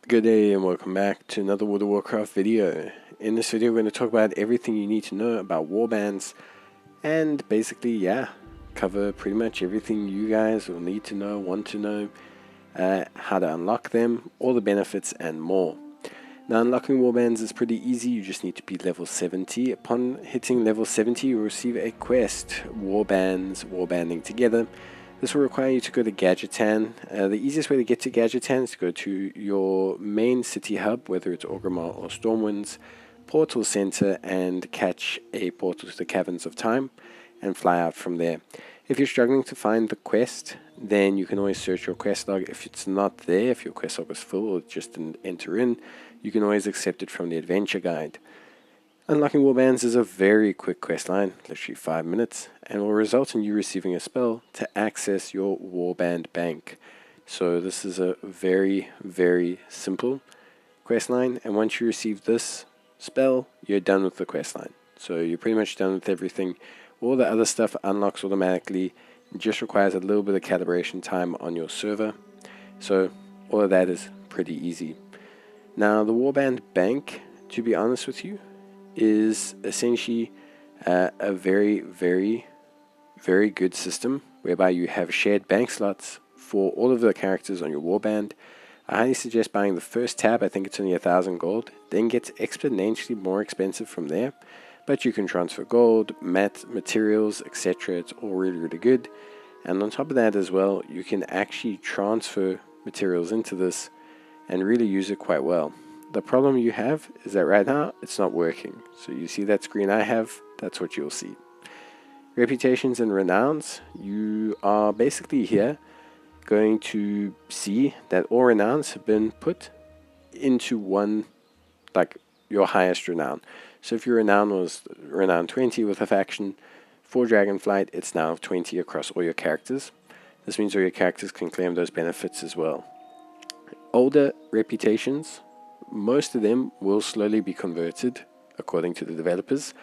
Good day and welcome back to another World of Warcraft video. In this video we're going to talk about everything you need to know about warbands and basically cover pretty much everything you guys will need to know, want to know, how to unlock them, all the benefits and more. Now unlocking warbands is pretty easy, you just need to be level 70. Upon hitting level 70 you'll receive a quest, Warbands, Warbanding Together. This will require you to go to Gadgetan. The easiest way to get to Gadgetan is to go to your main city hub, whether it's Orgrimmar or Stormwinds, portal center, and catch a portal to the Caverns of Time and fly out from there. If you're struggling to find the quest, then you can always search your quest log. If it's not there, if your quest log was full or just didn't enter in, you can always accept it from the adventure guide. Unlocking warbands is a very quick quest line, literally 5 minutes, and will result in you receiving a spell to access your warband bank. So this is a very, very simple quest line, and once you receive this spell, you're done with the quest line. So you're pretty much done with everything. All the other stuff unlocks automatically. It just requires a little bit of calibration time on your server. So all of that is pretty easy. Now the warband bank, to be honest with you, is essentially a very, very, very good system whereby you have shared bank slots for all of the characters on your warband. I highly suggest buying the first tab. I think it's only 1,000 gold, then gets exponentially more expensive from there, but you can transfer gold, materials, etc. It's all really, really good. And on top of that as well, you can actually transfer materials into this and really use it quite well. The problem you have is that right now it's not working. So you see that screen I have, that's what you'll see. Reputations and renowns, you are basically here going to see that all renowns have been put into one, like your highest renown. So if your renown was renown 20 with a faction, for Dragonflight it's now 20 across all your characters. This means all your characters can claim those benefits as well. Older reputations, most of them will slowly be converted according to the developers.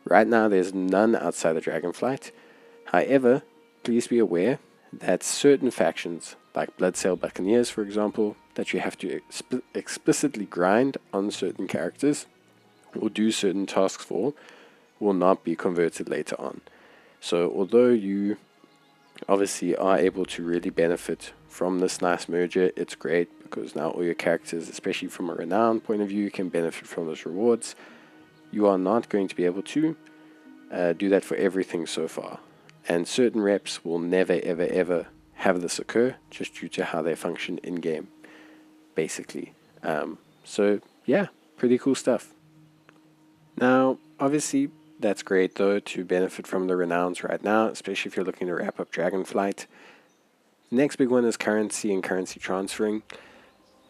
Right now there's none outside of Dragonflight. However, please be aware that certain factions, like Bloodsail Buccaneers for example, that you have to explicitly grind on certain characters or do certain tasks for, will not be converted later on. So although you obviously are able to really benefit from this nice merger, it's great because now all your characters, especially from a renown point of view, can benefit from those rewards. You are not going to be able to do that for everything so far, and certain reps will never ever ever have this occur just due to how they function in game basically. So yeah, pretty cool stuff. Now obviously that's great though to benefit from the renowns right now, especially if you're looking to wrap up Dragonflight. Next big one is currency and currency transferring.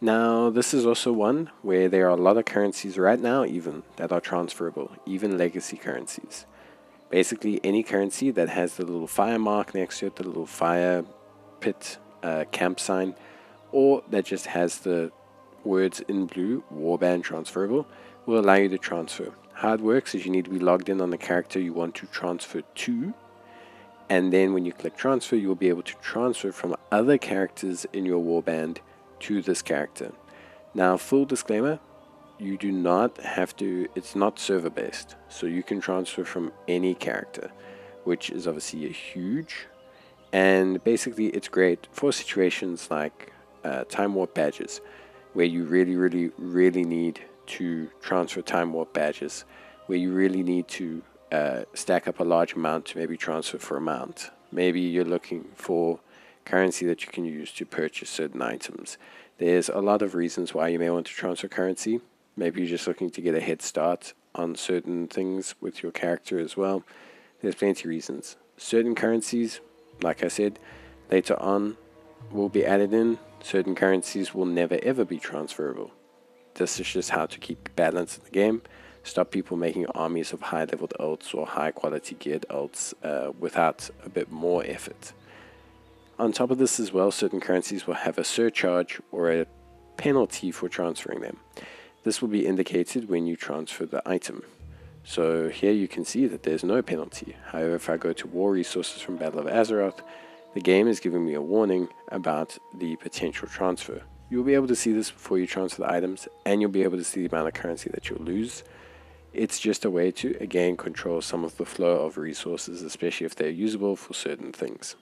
Now this is also one where there are a lot of currencies right now even that are transferable, even legacy currencies. Basically any currency that has the little fire mark next to it, the little fire pit camp sign, or that just has the words in blue, warband transferable, will allow you to transfer. How it works is you need to be logged in on the character you want to transfer to, and then when you click transfer you will be able to transfer from other characters in your warband to this character. Now full disclaimer, you do not have to, it's not server based, so you can transfer from any character, which is obviously a huge, and basically it's great for situations like time warp badges where you really need to transfer time warp badges, where you really need to stack up a large amount to maybe transfer for a mount. Maybe you're looking for currency that you can use to purchase certain items. There's a lot of reasons why you may want to transfer currency. Maybe you're just looking to get a head start on certain things with your character as well. There's plenty of reasons. Certain currencies, like I said, later on will be added in. Certain currencies will never ever be transferable. This is just how to keep balance in the game. Stop people making armies of high leveled ults or high quality geared ults without a bit more effort. On top of this as well, certain currencies will have a surcharge or a penalty for transferring them. This will be indicated when you transfer the item. So here you can see that there's no penalty. However, if I go to War Resources from Battle of Azeroth, the game is giving me a warning about the potential transfer. You'll be able to see this before you transfer the items, and you'll be able to see the amount of currency that you'll lose. It's just a way to, again, control some of the flow of resources, especially if they're usable for certain things.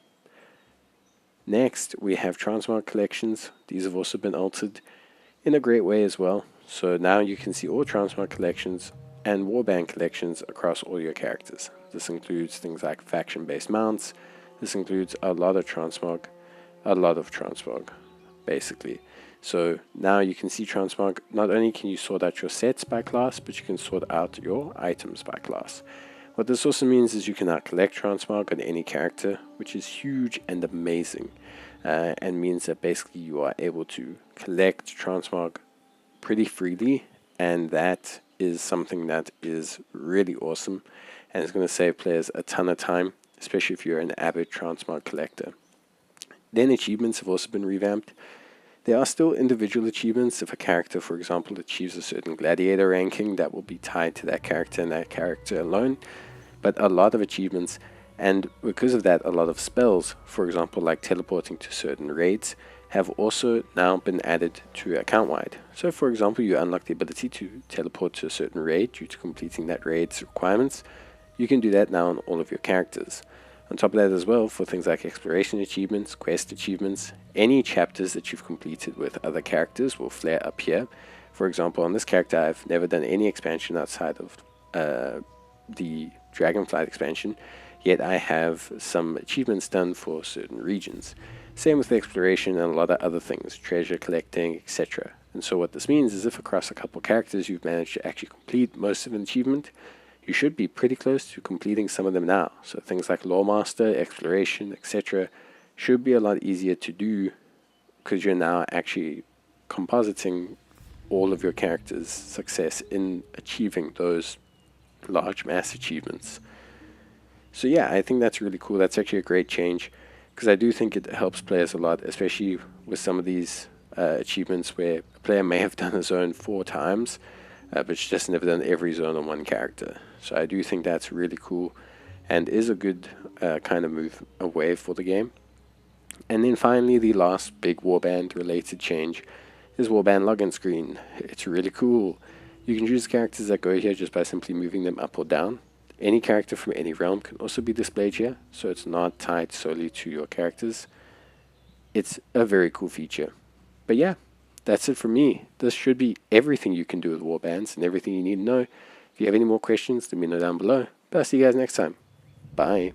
Next, we have Transmog Collections. These have also been altered in a great way as well. So now you can see all Transmog Collections and Warband collections across all your characters. This includes things like faction-based mounts. This includes a lot of Transmog, basically. So now you can see Transmog. Not only can you sort out your sets by class, but you can sort out your items by class. What this also means is you can now collect Transmog on any character, which is huge and amazing, and means that basically you are able to collect Transmog pretty freely, and that is something that is really awesome, and it's going to save players a ton of time, especially if you're an avid Transmog collector. Then achievements have also been revamped. There are still individual achievements. If a character, for example, achieves a certain gladiator ranking, that will be tied to that character and that character alone. But a lot of achievements, and because of that, a lot of spells, for example, like teleporting to certain raids, have also now been added to account-wide. So, for example, you unlock the ability to teleport to a certain raid due to completing that raid's requirements. You can do that now on all of your characters. On top of that as well, for things like exploration achievements, quest achievements, any chapters that you've completed with other characters will flare up here. For example, on this character, I've never done any expansion outside of the Dragonflight expansion, yet I have some achievements done for certain regions. Same with exploration and a lot of other things, treasure collecting, etc. And so what this means is if across a couple characters you've managed to actually complete most of an achievement, you should be pretty close to completing some of them now. So things like Lawmaster, exploration, etc. should be a lot easier to do because you're now actually compositing all of your characters' success in achieving those large mass achievements. So yeah, I think that's really cool. That's actually a great change because I do think it helps players a lot, especially with some of these achievements where a player may have done a zone 4 times, but just never done every zone on one character. So I do think that's really cool and is a good kind of move away for the game. And then finally, the last big Warband related change is Warband login screen. It's really cool. You can choose characters that go here just by simply moving them up or down. Any character from any realm can also be displayed here, so it's not tied solely to your characters. It's a very cool feature. But yeah, that's it for me. This should be everything you can do with Warbands and everything you need to know. If you have any more questions, let me know down below. But I'll see you guys next time. Bye.